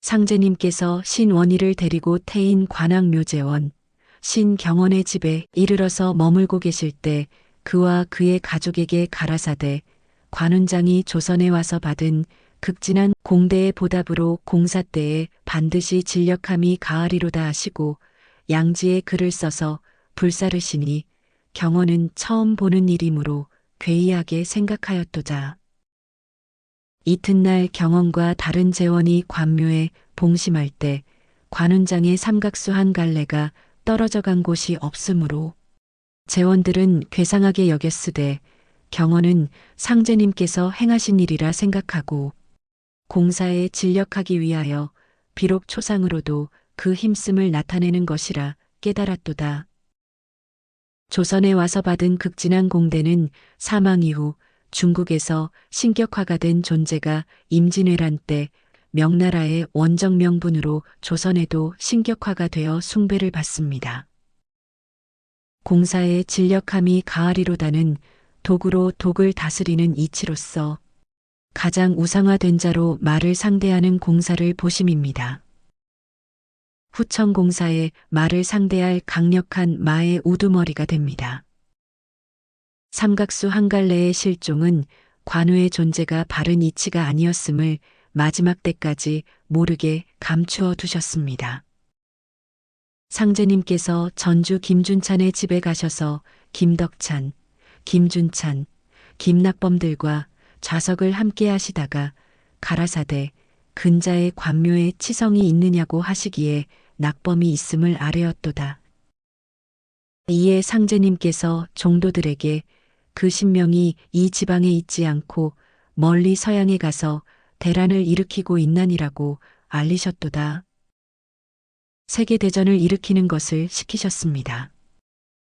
상제님께서 신원희를 데리고 태인 관악묘재원, 신경원의 집에 이르러서 머물고 계실 때 그와 그의 가족에게 가라사대 관운장이 조선에 와서 받은 극진한 공대의 보답으로 공사 때에 반드시 진력함이 가하리로다 하시고 양지에 글을 써서 불사르시니 경원은 처음 보는 일이므로 괴이하게 생각하였도다. 이튿날 경원과 다른 제원이 관묘에 봉심할 때 관운장의 삼각수 한 갈래가 떨어져 간 곳이 없으므로 제원들은 괴상하게 여겼으되 경원은 상제님께서 행하신 일이라 생각하고 공사에 진력하기 위하여 비록 초상으로도 그 힘씀을 나타내는 것이라 깨달았도다. 조선에 와서 받은 극진한 공대는 사망 이후 중국에서 신격화가 된 존재가 임진왜란 때 명나라의 원정 명분으로 조선에도 신격화가 되어 숭배를 받습니다. 공사의 진력함이 가하리로다는 독으로 독을 다스리는 이치로서 가장 우상화된 자로 말을 상대하는 공사를 보심입니다. 후천공사에 말을 상대할 강력한 마의 우두머리가 됩니다. 삼각수 한 갈래의 실종은 관우의 존재가 바른 이치가 아니었음을 마지막 때까지 모르게 감추어 두셨습니다. 상제님께서 전주 김준찬의 집에 가셔서 김덕찬, 김준찬, 김낙범들과 좌석을 함께 하시다가 가라사대 근자의 관묘에 치성이 있느냐고 하시기에 낙범이 있음을 아뢰었도다. 이에 상제님께서 종도들에게 그 신명이 이 지방에 있지 않고 멀리 서양에 가서 대란을 일으키고 있나니라고 알리셨도다. 세계대전을 일으키는 것을 시키셨습니다.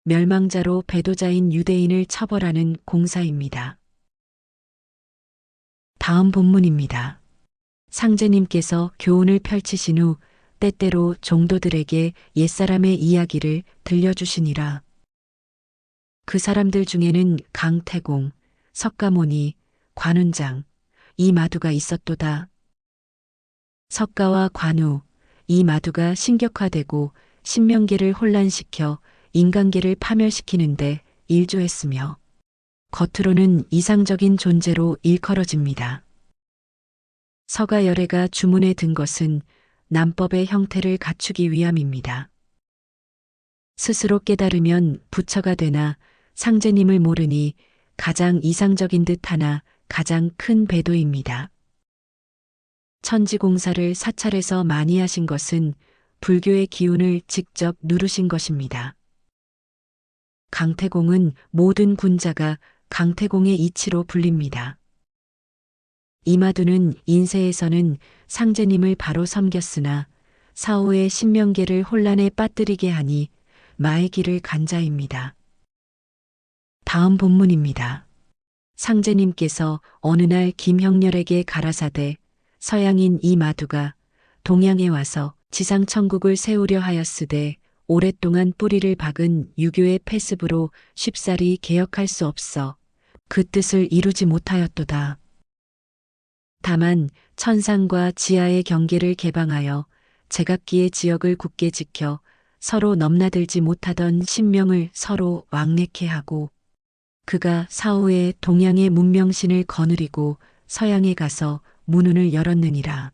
멸망자로 배도자인 유대인을 처벌하는 공사입니다. 다음 본문입니다. 상제님께서 교훈을 펼치신 후 때때로 종도들에게 옛사람의 이야기를 들려주시니라. 그 사람들 중에는 강태공, 석가모니, 관운장, 이마두가 있었도다. 석가와 관우, 이마두가 신격화되고 신명계를 혼란시켜 인간계를 파멸시키는데 일조했으며 겉으로는 이상적인 존재로 일컬어집니다. 서가열애가 주문에 든 것은 남법의 형태를 갖추기 위함입니다. 스스로 깨달으면 부처가 되나 상제님을 모르니 가장 이상적인 듯 하나 가장 큰 배도입니다. 천지공사를 사찰에서 많이 하신 것은 불교의 기운을 직접 누르신 것입니다. 강태공은 모든 군자가 강태공의 이치로 불립니다. 이마두는 인세에서는 상제님을 바로 섬겼으나 사후의 신명계를 혼란에 빠뜨리게 하니 마의 길을 간 자입니다. 다음 본문입니다. 상제님께서 어느 날 김형렬에게 가라사대 서양인 이마두가 동양에 와서 지상천국을 세우려 하였으되 오랫동안 뿌리를 박은 유교의 폐습으로 쉽사리 개혁할 수 없어 그 뜻을 이루지 못하였도다. 다만 천상과 지하의 경계를 개방하여 제각기의 지역을 굳게 지켜 서로 넘나들지 못하던 신명을 서로 왕래케 하고 그가 사후에 동양의 문명신을 거느리고 서양에 가서 문운을 열었느니라.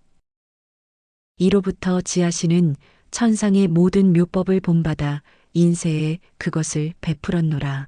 이로부터 지하신은 천상의 모든 묘법을 본받아 인세에 그것을 베풀었노라.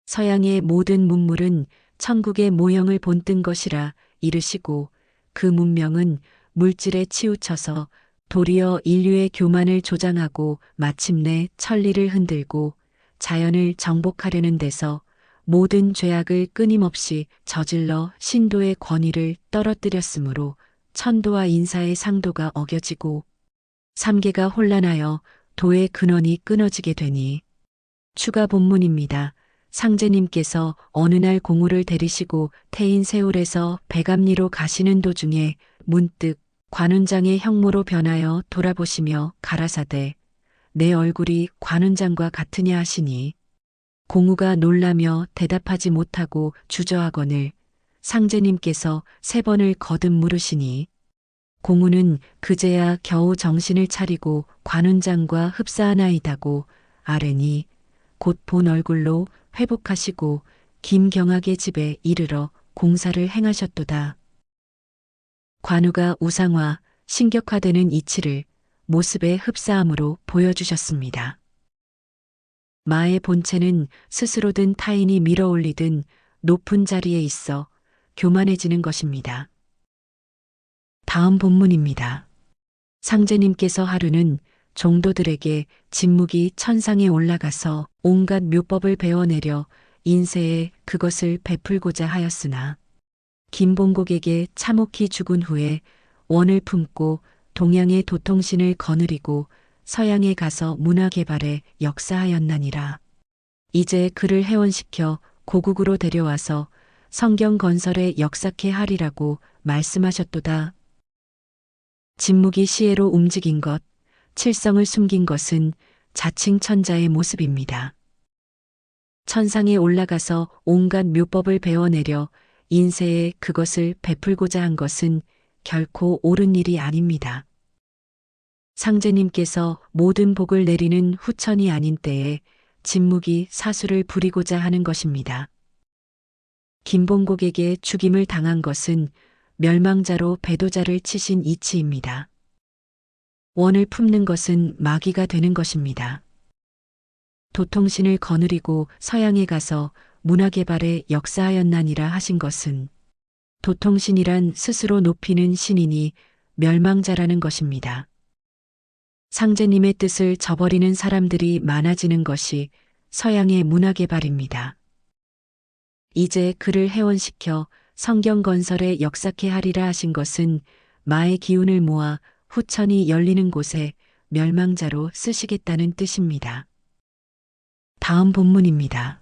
서양의 모든 문물은 천국의 모형을 본뜬 것이라 이르시고 그 문명은 물질에 치우쳐서 도리어 인류의 교만을 조장하고 마침내 천리를 흔들고 자연을 정복하려는 데서 모든 죄악을 끊임없이 저질러 신도의 권위를 떨어뜨렸으므로 천도와 인사의 상도가 어겨지고 삼계가 혼란하여 도의 근원이 끊어지게 되니 추가 본문입니다. 상제님께서 어느 날 공우를 데리시고 태인 세울에서 백암리로 가시는 도중에 문득 관운장의 형모로 변하여 돌아보시며 가라사대 내 얼굴이 관운장과 같으냐 하시니 공우가 놀라며 대답하지 못하고 주저하거늘 상제님께서 3번을 거듭 물으시니 공우는 그제야 겨우 정신을 차리고 관운장과 흡사하나이다고 아뢰니 곧 본 얼굴로 회복하시고 김경학의 집에 이르러 공사를 행하셨도다. 관우가 우상화, 신격화되는 이치를 모습의 흡사함으로 보여주셨습니다. 마의 본체는 스스로 든 타인이 밀어올리든 높은 자리에 있어 교만해지는 것입니다. 다음 본문입니다. 상제님께서 하루는 종도들에게 진묵이 천상에 올라가서 온갖 묘법을 배워내려 인세에 그것을 베풀고자 하였으나 김봉곡에게 참혹히 죽은 후에 원을 품고 동양의 도통신을 거느리고 서양에 가서 문화개발에 역사하였나니라. 이제 그를 해원시켜 고국으로 데려와서 성경 건설에 역사케 하리라고 말씀하셨도다. 진묵이 시해로 움직인 것, 칠성을 숨긴 것은 자칭 천자의 모습입니다. 천상에 올라가서 온갖 묘법을 배워내려 인세에 그것을 베풀고자 한 것은 결코 옳은 일이 아닙니다. 상제님께서 모든 복을 내리는 후천이 아닌 때에 진묵이 사수를 부리고자 하는 것입니다. 김봉곡에게 죽임을 당한 것은 멸망자로 배도자를 치신 이치입니다. 원을 품는 것은 마귀가 되는 것입니다. 도통신을 거느리고 서양에 가서 문화개발에 역사하였나니라 하신 것은 도통신이란 스스로 높이는 신이니 멸망자라는 것입니다. 상제님의 뜻을 저버리는 사람들이 많아지는 것이 서양의 문화개발입니다. 이제 그를 해원시켜 성경 건설에 역사케 하리라 하신 것은 마의 기운을 모아 후천이 열리는 곳에 멸망자로 쓰시겠다는 뜻입니다. 다음 본문입니다.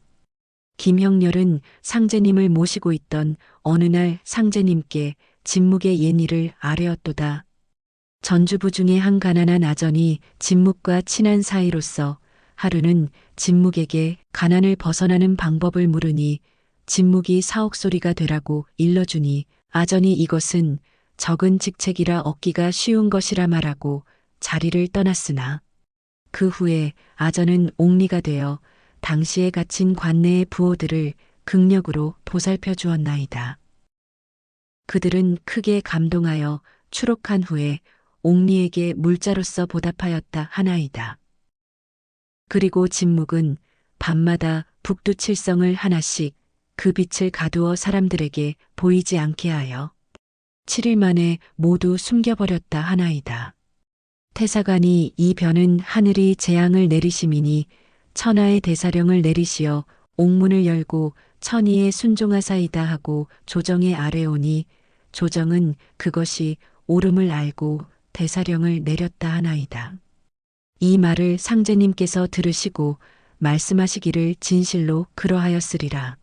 김형렬은 상제님을 모시고 있던 어느 날 상제님께 진묵의 옛일을 아뢰었도다. 전주부 중에 한 가난한 아전이 진묵과 친한 사이로서 하루는 진묵에게 가난을 벗어나는 방법을 물으니 진묵이 사옥소리가 되라고 일러주니 아전이 이것은 적은 직책이라 얻기가 쉬운 것이라 말하고 자리를 떠났으나 그 후에 아전은 옥리가 되어 당시에 갇힌 관내의 부호들을 극력으로 보살펴 주었나이다. 그들은 크게 감동하여 추록한 후에 옥리에게 물자로서 보답하였다 하나이다. 그리고 진묵은 밤마다 북두칠성을 하나씩 그 빛을 가두어 사람들에게 보이지 않게 하여 7일 만에 모두 숨겨버렸다 하나이다. 태사관이 이 변은 하늘이 재앙을 내리심이니 천하의 대사령을 내리시어 옥문을 열고 천의에 순종하사이다 하고 조정에 아뢰오니 조정은 그것이 옳음을 알고 대사령을 내렸다 하나이다. 이 말을 상제님께서 들으시고 말씀하시기를 진실로 그러하였으리라.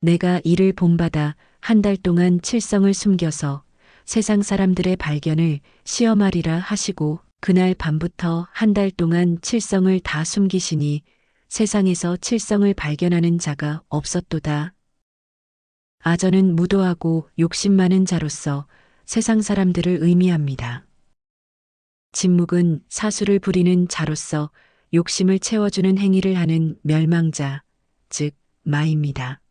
내가 이를 본받아 한 달 동안 칠성을 숨겨서 세상 사람들의 발견을 시험하리라 하시고 그날 밤부터 한 달 동안 칠성을 다 숨기시니 세상에서 칠성을 발견하는 자가 없었도다. 아전은 무도하고 욕심 많은 자로서 세상 사람들을 의미합니다. 진묵은 사수를 부리는 자로서 욕심을 채워주는 행위를 하는 멸망자, 즉 마입니다.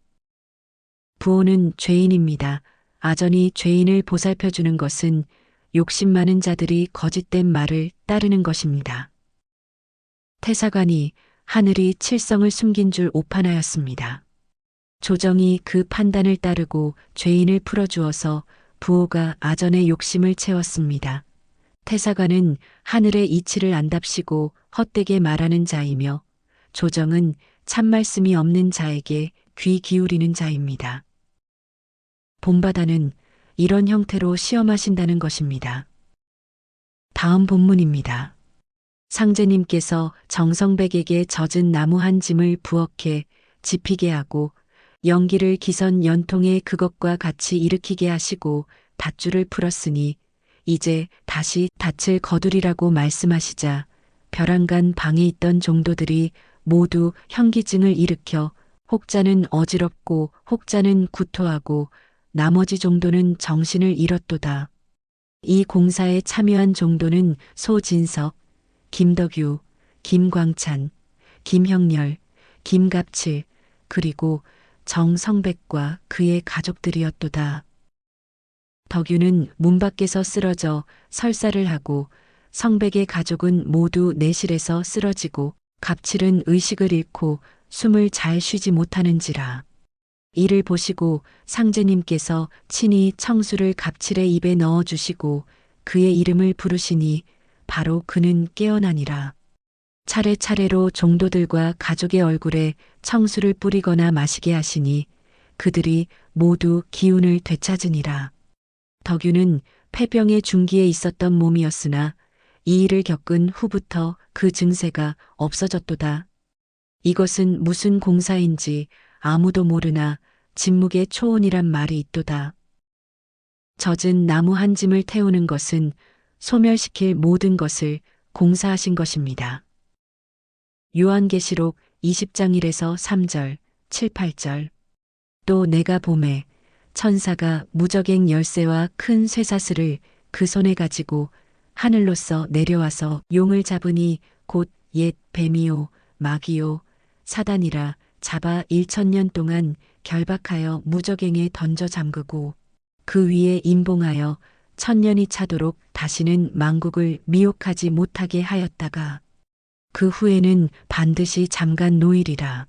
부호는 죄인입니다. 아전이 죄인을 보살펴주는 것은 욕심 많은 자들이 거짓된 말을 따르는 것입니다. 태사관이 하늘이 칠성을 숨긴 줄 오판하였습니다. 조정이 그 판단을 따르고 죄인을 풀어주어서 부호가 아전의 욕심을 채웠습니다. 태사관은 하늘의 이치를 안답시고 헛되게 말하는 자이며 조정은 참말씀이 없는 자에게 귀 기울이는 자입니다. 본바다는 이런 형태로 시험하신다는 것입니다. 다음 본문입니다. 상제님께서 정성백에게 젖은 나무 한 짐을 부엌에 지피게 하고 연기를 기선 연통해 그것과 같이 일으키게 하시고 닷줄을 풀었으니 이제 다시 닻을 거두리라고 말씀하시자 벼랑간 방에 있던 종도들이 모두 현기증을 일으켜 혹자는 어지럽고 혹자는 구토하고 나머지 종도는 정신을 잃었도다. 이 공사에 참여한 종도는 소진석, 김덕유, 김광찬, 김형렬, 김갑칠, 그리고 정성백과 그의 가족들이었도다. 덕유는 문 밖에서 쓰러져 설사를 하고 성백의 가족은 모두 내실에서 쓰러지고 갑칠은 의식을 잃고 숨을 잘 쉬지 못하는지라. 이를 보시고 상제님께서 친히 청수를 갑칠의 입에 넣어 주시고 그의 이름을 부르시니 바로 그는 깨어나니라. 차례차례로 종도들과 가족의 얼굴에 청수를 뿌리거나 마시게 하시니 그들이 모두 기운을 되찾으니라. 덕유는 폐병의 중기에 있었던 몸이었으나 이 일을 겪은 후부터 그 증세가 없어졌도다. 이것은 무슨 공사인지 아무도 모르나 진묵의 초원이란 말이 있도다. 젖은 나무 한 짐을 태우는 것은 소멸시킬 모든 것을 공사하신 것입니다. 요한계시록 20장 1에서 3절, 7, 8절. 또 내가 보매 천사가 무저갱 열쇠와 큰 쇠사슬을 그 손에 가지고 하늘로서 내려와서 용을 잡으니 곧 옛 뱀이요 마귀요 사단이라 잡아 1000년 동안 결박하여 무저갱에 던져 잠그고 그 위에 임봉하여 1000년이 차도록 다시는 만국을 미혹하지 못하게 하였다가 그 후에는 반드시 잠깐 노일이라.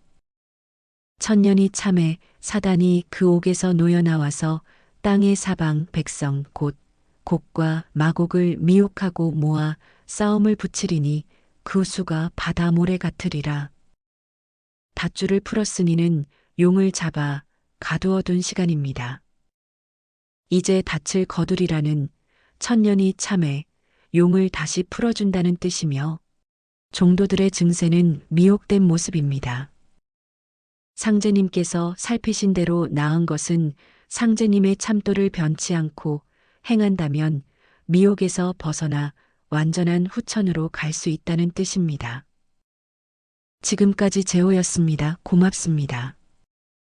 1000년이 참에 사단이 그 옥에서 놓여 나와서 땅의 사방 백성 곧 곡과 마곡을 미혹하고 모아 싸움을 붙이리니 그 수가 바다 모래 같으리라. 밧줄을 풀었으니는 용을 잡아 가두어둔 시간입니다. 이제 닻을 거두리라는 1000년이 참에 용을 다시 풀어준다는 뜻이며 종도들의 증세는 미혹된 모습입니다. 상제님께서 살피신 대로 나은 것은 상제님의 참도를 변치 않고 행한다면 미혹에서 벗어나 완전한 후천으로 갈 수 있다는 뜻입니다. 지금까지 제호였습니다. 고맙습니다.